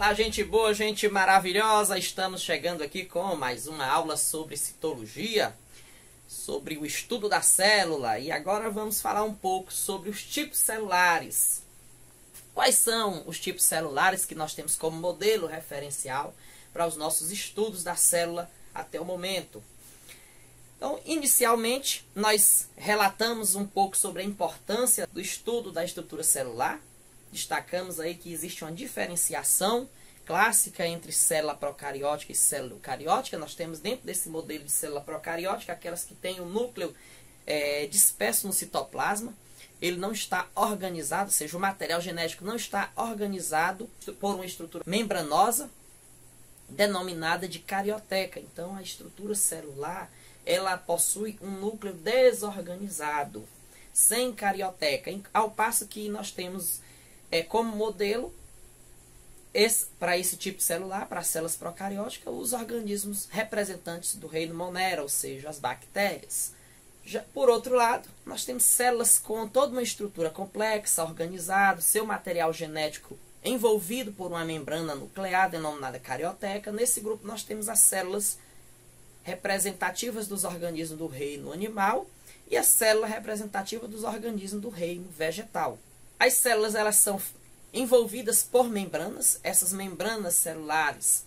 Olá, gente boa, gente maravilhosa. Estamos chegando aqui com mais uma aula sobre citologia, sobre o estudo da célula. E agora vamos falar um pouco sobre os tipos celulares. Quais são os tipos celulares que nós temos como modelo referencial para os nossos estudos da célula até o momento? Então, inicialmente, nós relatamos um pouco sobre a importância do estudo da estrutura celular. Destacamos aí que existe uma diferenciação clássica entre célula procariótica e célula eucariótica. Nós temos dentro desse modelo de célula procariótica aquelas que têm o núcleo disperso no citoplasma. Ele não está organizado, ou seja, o material genético não está organizado por uma estrutura membranosa denominada de carioteca. Então, a estrutura celular ela possui um núcleo desorganizado, sem carioteca, ao passo que nós temos como modelo para esse tipo celular, para as células procarióticas, os organismos representantes do reino Monera, ou seja, as bactérias. Já, por outro lado, nós temos células com toda uma estrutura complexa, organizada, seu material genético envolvido por uma membrana nuclear denominada carioteca. Nesse grupo nós temos as células representativas dos organismos do reino animal e a célula representativa dos organismos do reino vegetal. As células elas são envolvidas por membranas. Essas membranas celulares,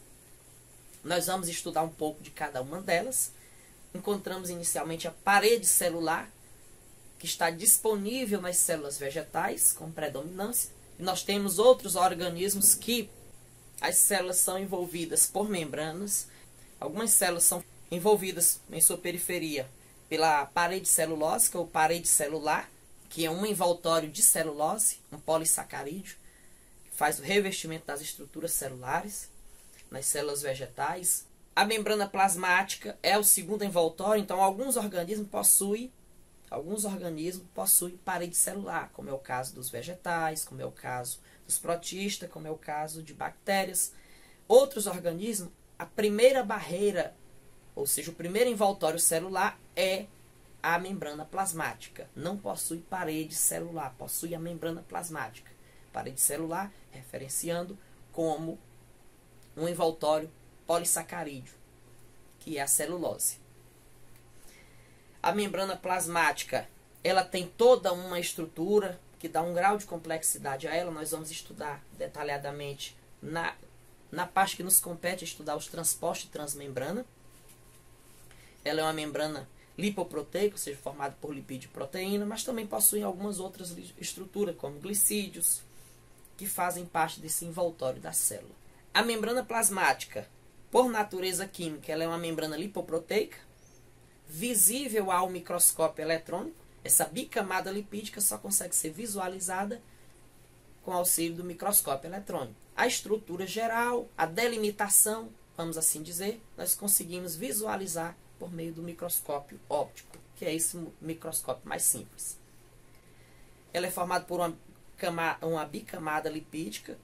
nós vamos estudar um pouco de cada uma delas. Encontramos inicialmente a parede celular, que está disponível nas células vegetais com predominância. E nós temos outros organismos que as células são envolvidas por membranas. Algumas células são envolvidas em sua periferia pela parede celulósica ou parede celular, que é um envoltório de celulose, um polissacarídeo, que faz o revestimento das estruturas celulares nas células vegetais. A membrana plasmática é o segundo envoltório, então alguns organismos possuem parede celular, como é o caso dos vegetais, como é o caso dos protistas, como é o caso de bactérias. Outros organismos, a primeira barreira, ou seja, o primeiro envoltório celular é a membrana plasmática. Não possui parede celular, possui a membrana plasmática. Parede celular, referenciando como um envoltório polissacarídeo, que é a celulose. A membrana plasmática, ela tem toda uma estrutura que dá um grau de complexidade a ela. Nós vamos estudar detalhadamente na parte que nos compete estudar os transportes transmembrana. Ela é uma membrana lipoproteica, ou seja, formada por lipídio e proteína, mas também possui algumas outras estruturas, como glicídios, que fazem parte desse envoltório da célula. A membrana plasmática, por natureza química, ela é uma membrana lipoproteica, visível ao microscópio eletrônico. Essa bicamada lipídica só consegue ser visualizada com auxílio do microscópio eletrônico. A estrutura geral, a delimitação, vamos assim dizer, nós conseguimos visualizar por meio do microscópio óptico, que é esse microscópio mais simples. Ela é formada por uma bicamada lipídica,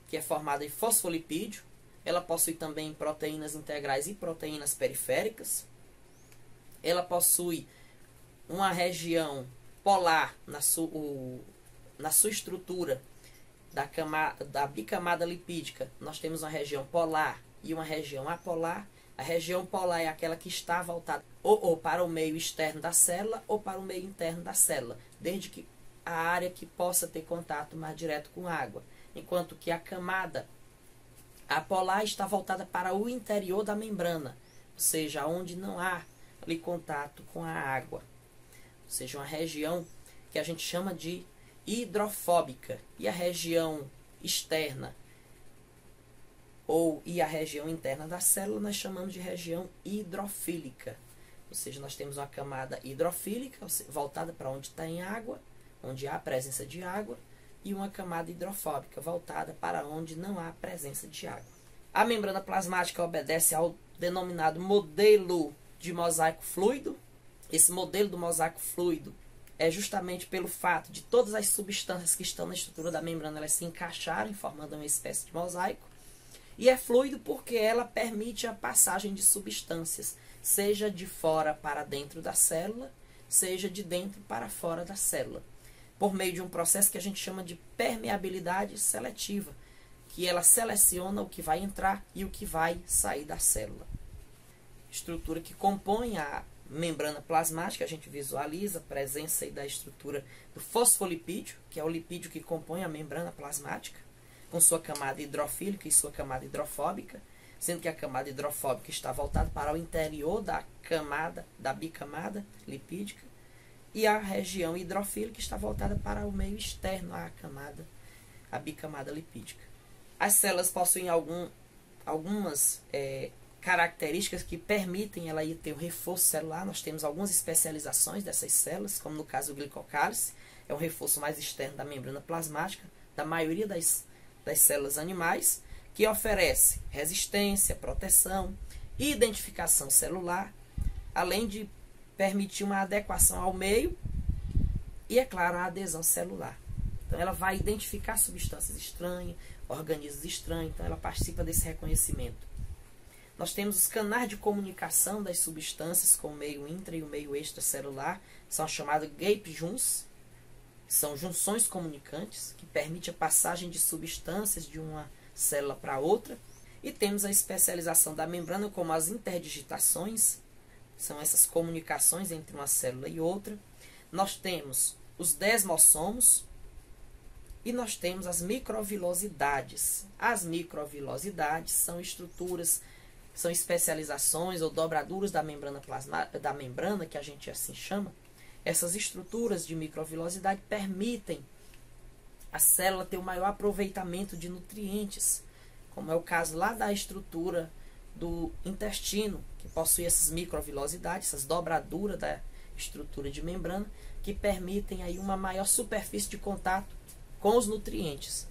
que é formada em fosfolipídio. Ela possui também proteínas integrais e proteínas periféricas. Ela possui uma região polar na sua estrutura da bicamada lipídica. Nós temos uma região polar e uma região apolar. A região polar é aquela que está voltada ou para o meio externo da célula ou para o meio interno da célula, desde que a área que possa ter contato mais direto com a água. Enquanto que a camada apolar está voltada para o interior da membrana, ou seja, onde não há ali contato com a água. Ou seja, uma região que a gente chama de hidrofóbica. E a região externa e a região interna da célula nós chamamos de região hidrofílica. Ou seja, nós temos uma camada hidrofílica, voltada para onde tem água, onde há presença de água, e uma camada hidrofóbica, voltada para onde não há presença de água. A membrana plasmática obedece ao denominado modelo de mosaico fluido. Esse modelo do mosaico fluido é justamente pelo fato de todas as substâncias que estão na estrutura da membrana elas se encaixarem, formando uma espécie de mosaico. E é fluido porque ela permite a passagem de substâncias, seja de fora para dentro da célula, seja de dentro para fora da célula, por meio de um processo que a gente chama de permeabilidade seletiva, que ela seleciona o que vai entrar e o que vai sair da célula. Estrutura que compõe a membrana plasmática, a gente visualiza a presença aí da estrutura do fosfolipídio, que é o lipídio que compõe a membrana plasmática, com sua camada hidrofílica e sua camada hidrofóbica, sendo que a camada hidrofóbica está voltada para o interior da bicamada lipídica, e a região hidrofílica está voltada para o meio externo à bicamada lipídica. As células possuem algumas características que permitem ela ter o reforço celular. Nós temos algumas especializações dessas células, como no caso do glicocálice, é um reforço mais externo da membrana plasmática, da maioria das células animais, que oferece resistência, proteção, identificação celular, além de permitir uma adequação ao meio e, é claro, a adesão celular. Então, ela vai identificar substâncias estranhas, organismos estranhos, então ela participa desse reconhecimento. Nós temos os canais de comunicação das substâncias com o meio intra e o meio extracelular, são chamados gap juncs, são junções comunicantes, que permitem a passagem de substâncias de uma célula para outra. E temos a especialização da membrana como as interdigitações, são essas comunicações entre uma célula e outra. Nós temos os desmossomos e nós temos as microvilosidades. As microvilosidades são estruturas, são especializações ou dobraduras da membrana que a gente assim chama. Essas estruturas de microvilosidade permitem a célula ter o maior aproveitamento de nutrientes, como é o caso lá da estrutura do intestino, que possui essas microvilosidades, essas dobraduras da estrutura de membrana, que permitem aí uma maior superfície de contato com os nutrientes.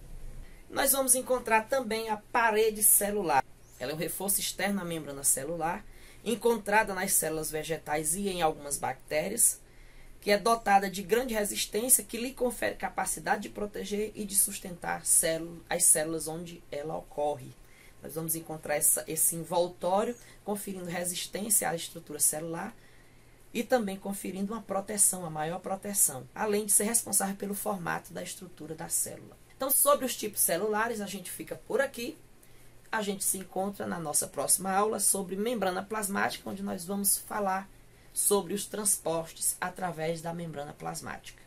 Nós vamos encontrar também a parede celular. Ela é um reforço externo à membrana celular, encontrada nas células vegetais e em algumas bactérias, que é dotada de grande resistência, que lhe confere capacidade de proteger e de sustentar as células onde ela ocorre. Nós vamos encontrar esse envoltório conferindo resistência à estrutura celular e também conferindo uma proteção, a maior proteção, além de ser responsável pelo formato da estrutura da célula. Então, sobre os tipos celulares, a gente fica por aqui. A gente se encontra na nossa próxima aula sobre membrana plasmática, onde nós vamos falar sobre os transportes através da membrana plasmática.